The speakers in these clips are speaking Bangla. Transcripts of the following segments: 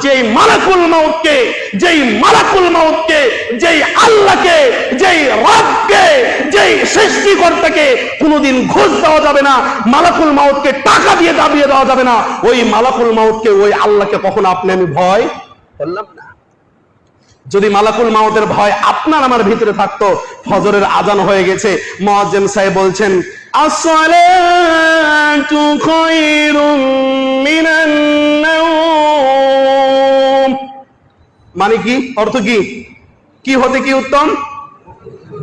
যেই মালাকুল মাউতকে, যেই আল্লাহকে, যেই রবকে, যেই সৃষ্টিকর্তাকে কোনোদিন ঘুষ দেওয়া যাবে না, মালাকুল মাউতকে টাকা দিয়ে দাবিয়ে দেওয়া যাবে না, ওই মালাকুল মাউতকে, ওই আল্লাহকে কখনো আপনি আমি ভয় করলাম না। যদি মালাকুল মাউতের ভয় আপনার আমার ভিতরে থাকতো, ফজরের আজান হয়ে গেছে, মুয়াজ্জিন সাহেব বলছেন আসসালাতু খায়রুম মিনান নাওম, মানে কি, অর্থ কি, কি হতে কি উত্তম,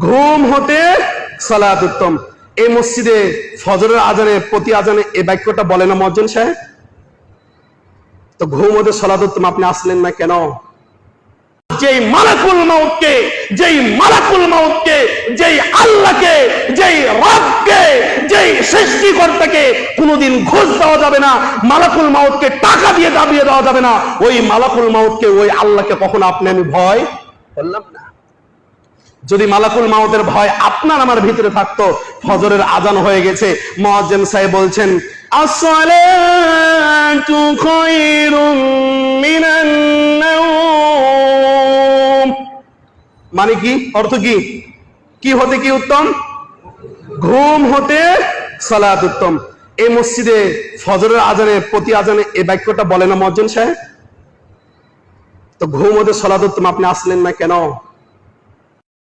ঘুম হতে সালাত উত্তম। এই মসজিদে ফজরের আজানে, প্রতি আজানে এই বাক্যটা বলে না মুয়াজ্জিন সাহেব? তো ঘুম হতে সালাত উত্তম, আপনি আসলেন না কেন? যেই মালাকুল মাউতকে, যেই আল্লাহকে, যেই রবকে, যেই সৃষ্টিকর্তাকে কোনোদিন ঘুষ দেওয়া যাবে না, মালাকুল মাউতকে টাকা দিয়ে দাবিয়ে দেওয়া যাবে না, ওই মালাকুল মাউতকে, ওই আল্লাহকে কখনো আপনি আমি ভয় করলাম না। যদি মালাকুল মাউতের ভয় আপনার আমার ভিতরে থাকতো, ফজরের আজান হয়ে গেছে, মুয়াজ্জিন সাহেব বলছেন আসসালাতু খায়রুম মিনান নাওম, মানে কি, অর্থ কি, কি হতে কি উত্তম, ঘুম হতে সালাত উত্তম। এই মসজিদে ফজরের আজানে, প্রতি আজানে এই বাক্যটা বলে না মুয়াজ্জিন সাহেব? তো ঘুম হতে সালাত উত্তম, আপনি আসলেন না কেন?